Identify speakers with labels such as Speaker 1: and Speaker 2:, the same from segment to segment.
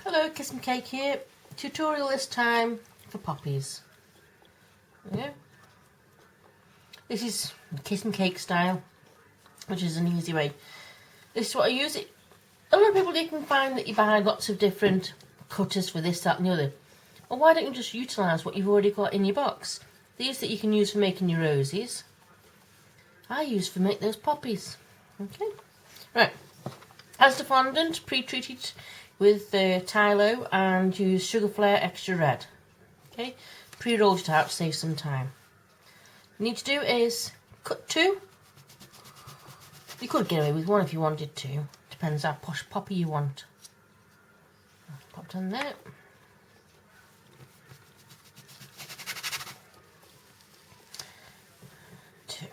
Speaker 1: Hello, Kiss and Cake here. Tutorial this time for poppies. Yeah. This is Kiss and Cake style, which is an easy way. This is what I use. A lot of people, you can find that you buy lots of different cutters for this, that and the other. Well, why don't you just utilise what you've already got in your box? These that you can use for making your roses, I use for make those poppies. Okay. Right. As the fondant, pre-treated with Tylo and use Sugar Flare Extra Red. Okay, pre-rolled it out to save some time. What you need to do is cut two. You could get away with one if you wanted to. Depends how posh poppy you want. Pop it on there. Two.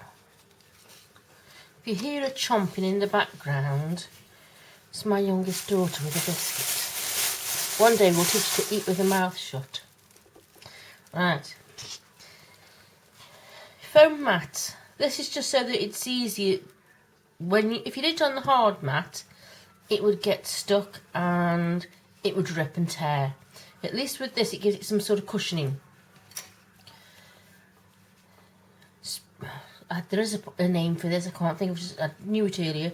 Speaker 1: If you hear a chomping in the background, it's my youngest daughter with a biscuit. One day we'll teach her to eat with her mouth shut. Right. Foam mat. This is just so that it's easier. If you did it on the hard mat, it would get stuck and it would rip and tear. At least with this, it gives it some sort of cushioning. There is a name for this. I can't think of it. I knew it earlier.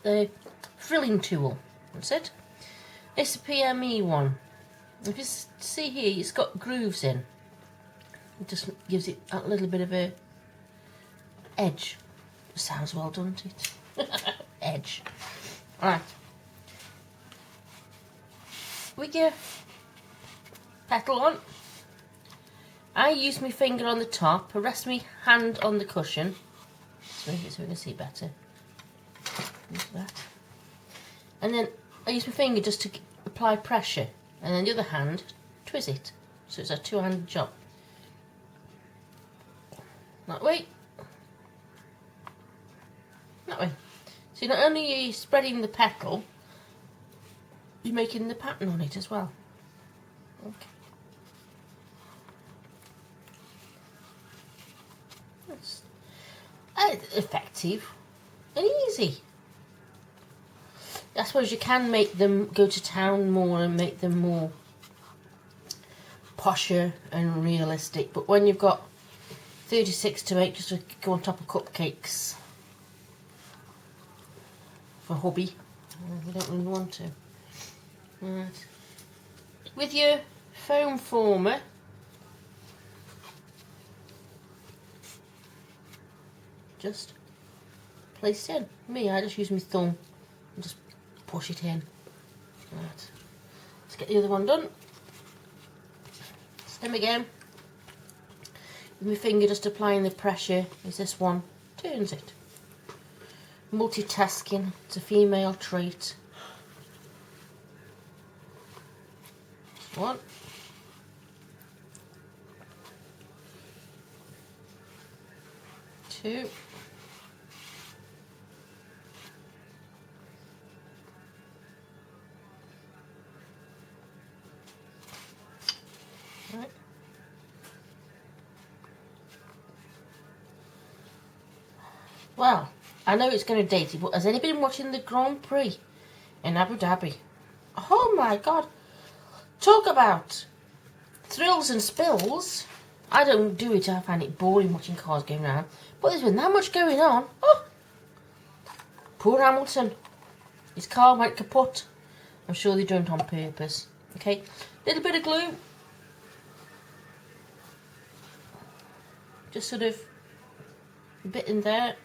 Speaker 1: The frilling tool. That's it. It's a PME one. If you see here, it's got grooves in. It just gives it a little bit of a edge. Sounds well, doesn't it? Edge. Alright. With your petal on, I use my finger on the top, I rest my hand on the cushion, so we can see better. Use that. And then I use my finger just to apply pressure, and then the other hand, twist it. So it's a two-handed job. That way. That way. So not only are you spreading the petal, you're making the pattern on it as well. Okay. That's effective and easy. I suppose you can make them go to town more and make them more posher and realistic, but when you've got 36 to make just to go on top of cupcakes for hubby, you don't really want to. Right. With your foam former, just place it in. Me, I just use my thumb and just push it in. Right. Let's get the other one done. Stem again. With my finger just applying the pressure as this one turns it. Multitasking, it's a female trait. One. Two. Right. Well, I know it's going to date it, but has anybody been watching the Grand Prix in Abu Dhabi? Oh my God. Talk about thrills and spills. I don't do it, I find it boring watching cars going around. But there's been that much going on. Oh, poor Hamilton. His car went kaput. I'm sure they done it on purpose. Okay, little bit of glue. Just sort of a bit in there.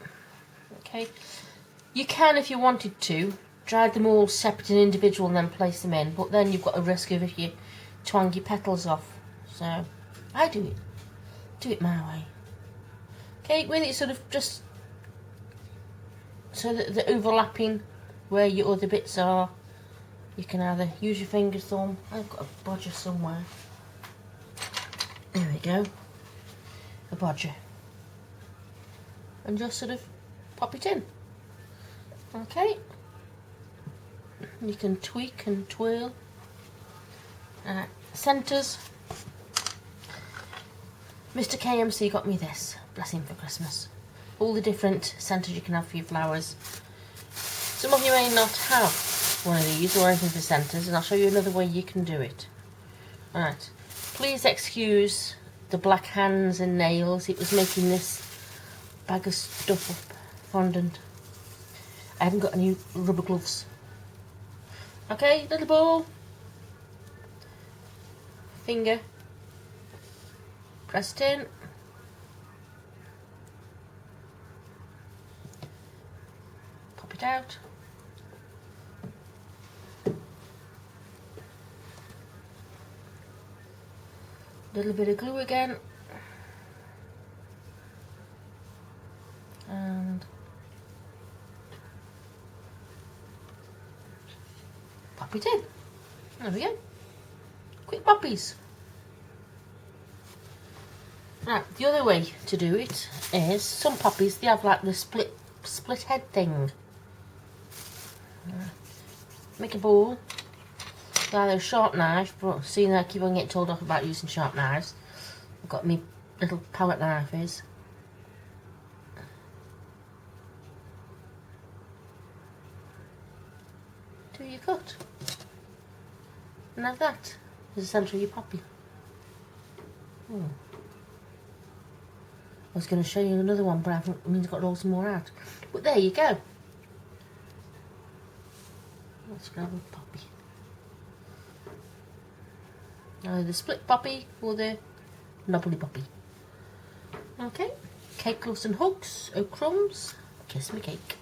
Speaker 1: Okay, you can, if you wanted to, drag them all separate and individual and then place them in, but then you've got a risk of if you twang your petals off. So I do it my way. Okay, with it sort of just so that the overlapping where your other bits are, you can either use your finger, thumb. I've got a bodger somewhere. There we go. A bodger. And just sort of pop it in. Okay. You can tweak and twirl. Centres. Mr. KMC got me this. Bless him for Christmas. All the different centres you can have for your flowers. Some of you may not have one of these or anything for centres, and I'll show you another way you can do it. Right, please excuse the black hands and nails. It was making this bag of stuff up, fondant. I haven't got any rubber gloves. Okay, little ball, finger, press it in. Pop it out. Little bit of glue again. And pop it in. There we go. Quick poppies. Right, the other way to do it is, some poppies, they have like the split head thing. Make a bowl. Either a sharp knife, but seeing I keep on getting told off about using sharp knives, I've got my little palette knives. Do your cut. And have that as the centre of your poppy. I was going to show you another one, but I haven't, I mean, I've got loads more out. But there you go. Let's grab a poppy. Either the split poppy or the knobbly poppy. Okay, cake gloves and hugs, oh crumbs, kiss me cake.